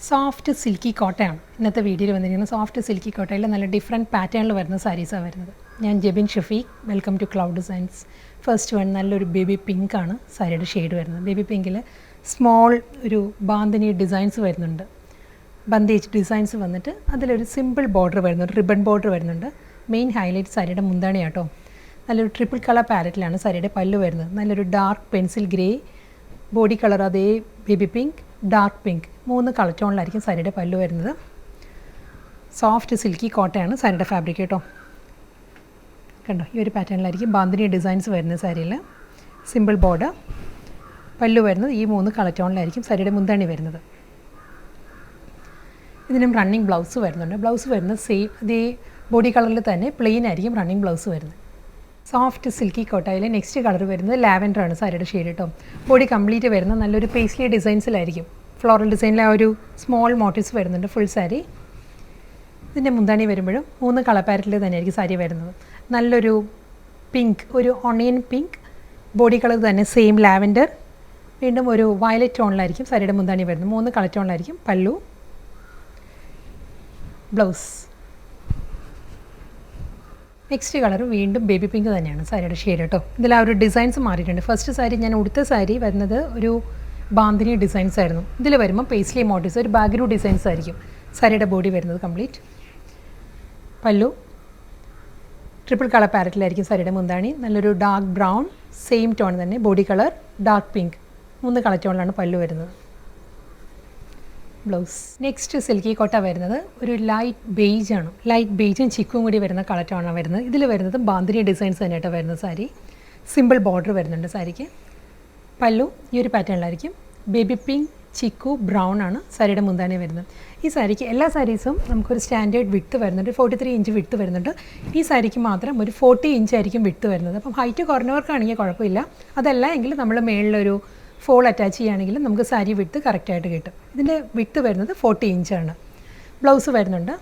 Soft silky കോട്ടയാണ് ഇന്നത്തെ വീഡിയോയിൽ വന്നിരിക്കുന്നത്. സോഫ്റ്റ് സിൽക്കി കോട്ടയിൽ നല്ല ഡിഫറെൻറ്റ് പാറ്റേണിൽ വരുന്ന സാരീസാണ് വരുന്നത്. ഞാൻ Jebin Shafeeq, welcome to cloud designs. First one നല്ലൊരു ബേബി പിങ്ക് ആണ് സാരിയുടെ ഷെയ്ഡ് വരുന്നത്. ബേബി പിങ്കിൽ സ്മോൾ ഒരു ബാന്ധിനി ഡിസൈൻസ് വരുന്നുണ്ട്. ബന്ദേജ് ഡിസൈൻസ് വന്നിട്ട് അതിലൊരു സിമ്പിൾ ബോർഡർ വരുന്നുണ്ട്, റിബൺ ബോർഡർ വരുന്നുണ്ട്. മെയിൻ ഹൈലൈറ്റ് സാരിയുടെ മുന്താണി കേട്ടോ. നല്ലൊരു ട്രിപ്പിൾ കളർ പാലറ്റിലാണ് സാരിയുടെ പല്ല് വരുന്നത്. നല്ലൊരു dark pencil grey, body colour അതേ baby pink, dark pink, 3 colour ടോണിലായിരിക്കും സാരിയുടെ പല്ല് വരുന്നത്. സോഫ്റ്റ് സിൽക്കി കോട്ടയാണ് സാരിയുടെ ഫാബ്രിക് കേട്ടോ. കണ്ടോ, ഈ ഒരു പാറ്റേണിലായിരിക്കും ബാന്ധിനി ഡിസൈൻസ് വരുന്നത്. സാരിയിൽ സിമ്പിൾ ബോർഡർ, പല്ല് വരുന്നത് ഈ 3 കളർ ടോണിലായിരിക്കും സാരിയുടെ മുന്താണി വരുന്നത്. ഇതിനും റണ്ണിങ് ബ്ലൗസ് വരുന്നുണ്ട്. ബ്ലൗസ് വരുന്നത് സെയിം അതേ ബോഡി കളറിൽ തന്നെ പ്ലെയിൻ ആയിരിക്കും റണ്ണിങ് ബ്ലൗസ് വരുന്നത്. സോഫ്റ്റ് സിൽക്കി കോട്ടയിൽ നെക്സ്റ്റ് കളർ വരുന്നത് ലാവൻഡർ ആണ് സാരിയുടെ ഷെയ്ഡ് കേട്ടോ. ബോഡി കംപ്ലീറ്റ് വരുന്ന നല്ലൊരു പേസ്ലി ഡിസൈൻസിലായിരിക്കും. ഫ്ലോറൽ ഡിസൈനിൽ ആ ഒരു സ്മോൾ മോട്ടീവ്സ് വരുന്നുണ്ട് ഫുൾ സാരി. ഇതിൻ്റെ മുന്താണി വരുമ്പോഴും 3 കളർ പാരറ്റിൽ തന്നെയായിരിക്കും സാരി വരുന്നത്. നല്ലൊരു പിങ്ക്, ഒരു ഓണിയൻ പിങ്ക്, ബോഡി കളർ തന്നെ സെയിം ലാവൻഡർ, വീണ്ടും ഒരു വയലറ്റ് ടോണിലായിരിക്കും സാരിയുടെ മുന്താണി വരുന്നത്. 3 കളർ ടോണിലായിരിക്കും പല്ലു. ബ്ലൗസ് നെക്സ്റ്റ് കളർ വീണ്ടും ബേബി പിങ്ക് തന്നെയാണ് സാരിയുടെ ഷെയ്ഡ് കേട്ടോ. ഇതിൽ ആ ഒരു ഡിസൈൻസ് മാറിയിട്ടുണ്ട്. ഫസ്റ്റ് സാരി ഞാൻ ഉടുത്ത സാരി വരുന്നത് ഒരു ബാന്ധിനി ഡിസൈൻസ് ആയിരുന്നു. ഇതിൽ വരുമ്പോൾ പേസ്ലി മോട്ടീവ്സ്, ഒരു ബാഗ്രൂ ഡിസൈൻസ് ആയിരിക്കും സാരിയുടെ ബോഡി വരുന്നത് കംപ്ലീറ്റ്. പല്ലു ട്രിപ്പിൾ കളർ പാരറ്റിലായിരിക്കും സാരിയുടെ മുന്താണി. നല്ലൊരു ഡാർക്ക് ബ്രൗൺ, സെയിം ടോൺ തന്നെ body colour, dark pink, 3 colour ടോണിലാണ് പല്ലു വരുന്നത്. ബ്ലൗസ് നെക്സ്റ്റ് സിൽക്കി കോട്ട വരുന്നത് ഒരു ലൈറ്റ് ബേജ് ആണ്. ലൈറ്റ് ബേജും ചിക്കും കൂടി വരുന്ന കളർ ടോണാണ് വരുന്നത്. ഇതിൽ വരുന്നത് ബാന്ധിനി ഡിസൈൻസ് തന്നെയായിട്ട് വരുന്ന സാരി. സിമ്പിൾ ബോർഡർ വരുന്നുണ്ട് സാരിക്ക്. പല്ലു ഈ ഒരു പാറ്റേണിലായിരിക്കും. ബേബി പിങ്ക്, ചിക്കു, ബ്രൗൺ ആണ് സാരിയുടെ മുന്താണി വരുന്നത്. ഈ സാരിക്ക് എല്ലാ സാരീസും നമുക്കൊരു സ്റ്റാൻഡേർഡ് വിഡ്ത്ത് വരുന്നുണ്ട്. 43 ഇഞ്ച് വിഡ്ത്ത് വരുന്നുണ്ട്. ഈ സാരിക്ക് മാത്രം ഒരു 40 ഇഞ്ച് ആയിരിക്കും വിഡ്ത്ത് വരുന്നത്. അപ്പം ഹൈറ്റ് കുറഞ്ഞവർക്കാണെങ്കിൽ കുഴപ്പമില്ല. അതല്ല എങ്കിൽ നമ്മൾ മേളിലൊരു ഫോൾ അറ്റാച്ച് ചെയ്യുകയാണെങ്കിൽ നമുക്ക് സാരി വിഡ്ത്ത് കറക്റ്റായിട്ട് കിട്ടും. ഇതിൻ്റെ വിഡ്ത്ത് വരുന്നത് 40 ഇഞ്ചാണ്. ബ്ലൗസ് വരുന്നുണ്ട്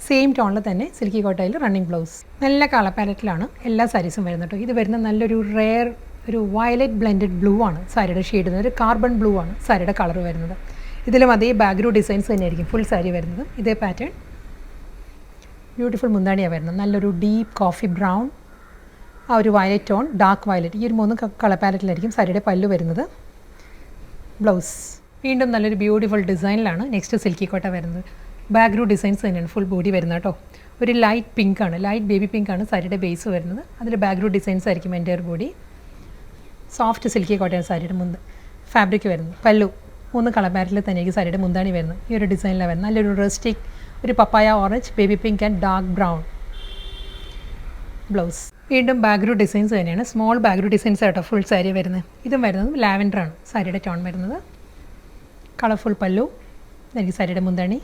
സെയിം ടോണിൽ തന്നെ സിൽക്കി കോട്ടയിൽ റണ്ണിങ് ബ്ലൗസ്. നല്ല കളർ പാലറ്റിലാണ് എല്ലാ സാരീസും വരുന്നത് കേട്ടോ. ഇത് വരുന്ന നല്ലൊരു റെയർ ഒരു വയലറ്റ് ബ്ലെൻഡഡ് ബ്ലൂ ആണ് സാരിയുടെ ഷെയ്ഡ്. ഒരു കാർബൺ ബ്ലൂ ആണ് സാരിയുടെ കളർ വരുന്നത്. ഇതിലും അതേ ബാഗ്രൂ ഡിസൈൻസ് തന്നെയായിരിക്കും ഫുൾ സാരി വരുന്നത്. ഇതേ പാറ്റേൺ. ബ്യൂട്ടിഫുൾ മുന്താണിയാണ് വരുന്നത്. നല്ലൊരു ഡീപ്പ് കോഫി ബ്രൗൺ, ആ ഒരു വയലറ്റ് ടോൺ, ഡാർക്ക് വയലറ്റ്, ഈ ഒരു 3 കളർ പാലറ്റിലായിരിക്കും സാരിയുടെ പല്ലു വരുന്നത്. ബ്ലൗസ് വീണ്ടും നല്ലൊരു ബ്യൂട്ടിഫുൾ ഡിസൈനിലാണ് നെക്സ്റ്റ് സിൽക്കി കോട്ട വരുന്നത്. ബാഗ്രൂ ഡിസൈൻസ് തന്നെയാണ് ഫുൾ ബോഡി വരുന്നത് കേട്ടോ. ഒരു ലൈറ്റ് പിങ്ക് ആണ്, ലൈറ്റ് ബേബി പിങ്ക് ആണ് സാരിയുടെ ബേസ് വരുന്നത്. അതിൽ ബാഗ്രൂ ഡിസൈൻസ് ആയിരിക്കും എൻ്റയർ ബോഡി. സോഫ്റ്റ് സിൽക്കി കോട്ടയാണ് സാരിയുടെ ഫാബ്രിക് വരുന്നത്. പല്ലു 3 കളർ പാലറ്റിൽ തന്നെയായിരിക്കും സാരിയുടെ മുന്താണി വരുന്നത്. ഈ ഒരു ഡിസൈനിലാണ് വരുന്നത്. നല്ലൊരു റസ്റ്റിക്, ഒരു papaya orange, baby pink and dark brown. Blouse വീണ്ടും ബാഗ്രൂ ഡിസൈൻസ് തന്നെയാണ്. സ്മോൾ ബാഗ്രൂ ഡിസൈൻസ് ആട്ടോ ഫുൾ സാരി വരുന്നത്. ഇതും വരുന്നത് ലാവൻഡർ ആണ് സാരിയുടെ ടോൺ വരുന്നത്. കളർഫുൾ പല്ലു, എനിക്ക് സാരിയുടെ മുന്താണി.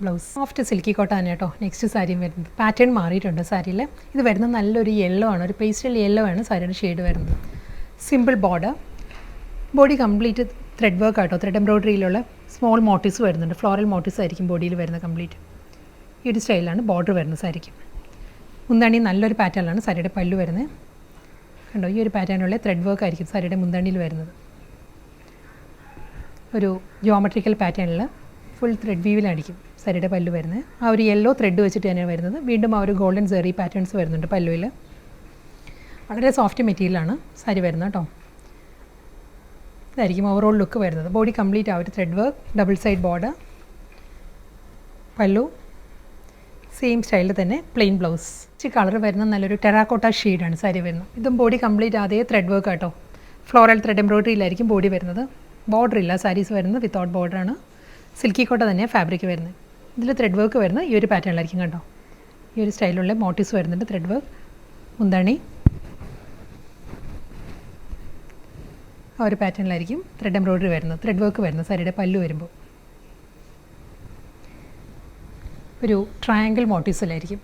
ബ്ലൗസ് സോഫ്റ്റ് സിൽക്കി കോട്ട തന്നെ കേട്ടോ നെക്സ്റ്റ് സാരിയും വരുന്നത്. പാറ്റേൺ മാറിയിട്ടുണ്ട് സാരിയിൽ. ഇത് വരുന്നത് നല്ലൊരു യെല്ലോ ആണ്, ഒരു പേസ്റ്റൽ യെല്ലോ ആണ് സാരിയുടെ ഷെയ്ഡ് വരുന്നത്. Simple border, body complete thread work ആട്ടോ. ത്രെഡ് എംബ്രോയിഡറിയിലുള്ള സ്മോൾ മോട്ടീവ്സ് വരുന്നുണ്ട്. ഫ്ലോറൽ മോട്ടീവ്സ് ആയിരിക്കും ബോഡിയിൽ വരുന്നത് കംപ്ലീറ്റ്. ഈ ഒരു സ്റ്റൈലാണ് ബോർഡർ വരുന്നത് സാരിക്ക്. മുന്താണി നല്ലൊരു പാറ്റേണിലാണ് സാരിയുടെ പല്ലു വരുന്നത്. കണ്ടോ, ഈ ഒരു പാറ്റേണിലുള്ള ത്രെഡ് വർക്ക് ആയിരിക്കും സാരിയുടെ മുന്താണിയിൽ വരുന്നത്. ഒരു ജോമെട്രിക്കൽ പാറ്റേണിൽ ഫുൾ ത്രെഡ് വീവിലായിരിക്കും സാരിയുടെ പല്ലു വരുന്നത്. ആ ഒരു യെല്ലോ ത്രെഡ് വെച്ചിട്ട് തന്നെയാണ് വരുന്നത്. വീണ്ടും ആ ഒരു ഗോൾഡൻ സെറി പാറ്റേൺസ് വരുന്നുണ്ട് പല്ലുവിൽ. വളരെ സോഫ്റ്റ് മെറ്റീരിയലാണ് സാരി വരുന്നത് കേട്ടോ. ഇതായിരിക്കും ഓവറോൾ ലുക്ക് വരുന്നത്. ബോഡി കംപ്ലീറ്റ് ആ ഒരു thread work, double side border, പല്ലു സെയിം സ്റ്റൈലിൽ തന്നെ പ്ലെയിൻ ബ്ലൗസ്. കളർ വരുന്ന നല്ലൊരു ടെറാക്കോട്ട ഷെയ്ഡാണ് സാരി വരുന്നത്. ഇതും ബോഡി കംപ്ലീറ്റ് അതേ ത്രെഡ് വർക്ക് കേട്ടോ. ഫ്ലോറൽ ത്രെഡ് എംബ്രോയിഡറിയിലായിരിക്കും ബോഡി വരുന്നത്. ബോർഡർ ഇല്ല സാരീസ് വരുന്നത്, വിത്തൗട്ട് ബോർഡറാണ്. സിൽക്കി കോട്ട തന്നെ ഫാബ്രിക് വരുന്നത്. ഇതിൽ ത്രെഡ് വർക്ക് വരുന്നത് ഈ ഒരു പാറ്റേണിലായിരിക്കും കണ്ടോ. ഈ ഒരു സ്റ്റൈലുള്ള മോട്ടീവ്സ് വരുന്നുണ്ട്. ത്രെഡ് വർക്ക്, മുന്താണി ആ ഒരു പാറ്റേണിലായിരിക്കും ത്രെഡ് എംബ്രോയിഡറി വരുന്നത്. ത്രെഡ് വർക്ക് വരുന്നത് സാരിയുടെ പല്ലു വരുമ്പോൾ ഒരു ട്രയാങ്കിൾ മോട്ടീവ്സിലായിരിക്കും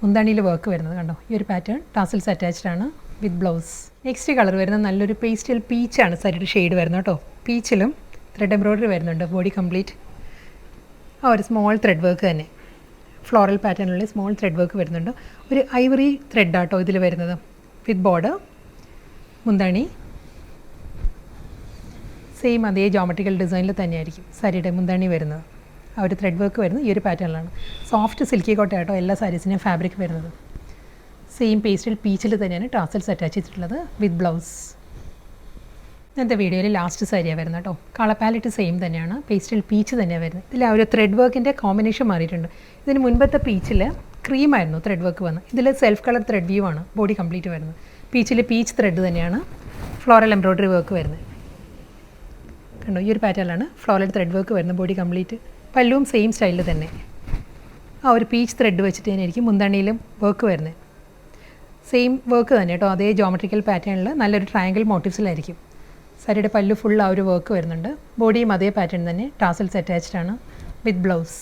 മുന്താണിയിൽ വർക്ക് വരുന്നത് കണ്ടോ. ഈ ഒരു പാറ്റേൺ ടാസൽസ് അറ്റാച്ച്ഡ് ആണ് വിത്ത് ബ്ലൗസ്. നെക്സ്റ്റ് കളർ വരുന്നത് നല്ലൊരു പേസ്റ്റൽ പീച്ചാണ് സാരിയുടെ ഷെയ്ഡ് വരുന്നത് കേട്ടോ. പീച്ചിലും ത്രെഡ് എംബ്രോയിഡറി വരുന്നുണ്ട് ബോഡി കംപ്ലീറ്റ്. ആ ഒരു സ്മോൾ ത്രെഡ് വർക്ക് തന്നെ ഫ്ലോറൽ പാറ്റേണിലുള്ള സ്മോൾ ത്രെഡ് വർക്ക് വരുന്നുണ്ട്. ഒരു ഐവറി ത്രെഡ് ആട്ടോ ഇതിൽ വരുന്നത് വിത്ത് ബോർഡർ. മുന്താണി സെയിം അതേ ജോമെട്രിക്കൽ ഡിസൈനിൽ തന്നെയായിരിക്കും സാരിയുടെ മുന്താണി വരുന്നത്. ആ ഒരു ത്രെഡ് വർക്ക് വരുന്നത് ഈ ഒരു പാറ്റേണിലാണ്. സോഫ്റ്റ് സിൽക്കി കോട്ട ആട്ടോ എല്ലാ സാരീസിനും ഫാബ്രിക് വരുന്നത്. സെയിം പേസ്റ്റൽ പീച്ചിൽ തന്നെയാണ് ടാസൽസ് അറ്റാച്ച് ചെയ്തിട്ടുള്ളത് വിത്ത് ബ്ലൗസ്. ഇന്നത്തെ വീഡിയോയിൽ ലാസ്റ്റ് സാരിയാണ് വരുന്നത് കേട്ടോ. കളർ പാലറ്റ് സെയിം തന്നെയാണ്, പേസ്റ്റൽ പീച്ച് തന്നെയാണ് വരുന്നത്. ഇതിൽ ആ ഒരു ത്രെഡ് വർക്കിൻ്റെ കോമ്പിനേഷൻ മാറിയിട്ടുണ്ട്. ഇതിന് മുൻപത്തെ പീച്ചിൽ ക്രീമായിരുന്നു ത്രെഡ് വർക്ക് വന്നത്. ഇതിൽ സെൽഫ് കളർ ത്രെഡ് വ്യൂ ആണ് ബോഡി കംപ്ലീറ്റ് വരുന്നത്. പീച്ചിൽ പീച്ച് ത്രെഡ് തന്നെയാണ് ഫ്ലോറൽ എംബ്രോയ്ഡറി വർക്ക് വരുന്നത്. കണ്ടോ, ഈ ഒരു പാറ്റേണിലാണ് ഫ്ലോറൽ ത്രെഡ് വർക്ക് വരുന്നത് ബോഡി കംപ്ലീറ്റ്. പല്ലുവും സെയിം സ്റ്റൈലിൽ തന്നെ ആ ഒരു പീച്ച് ത്രെഡ് വെച്ചിട്ട് തന്നെയായിരിക്കും മുന്താണിയിലും വർക്ക് വരുന്നത്. സെയിം വർക്ക് തന്നെ കേട്ടോ, അതേ ജോമെട്രിക്കൽ പാറ്റേണിൽ നല്ലൊരു ട്രയാങ്കിൾ മോട്ടീവ്സിലായിരിക്കും. സാരിയുടെ പല്ലു ഫുൾ ആ ഒരു വർക്ക് വരുന്നുണ്ട്. ബോഡിയും അതേ പാറ്റേൺ തന്നെ, ടാസൽസ് അറ്റാച്ച്ഡ് ആണ് വിത്ത് ബ്ലൗസ്.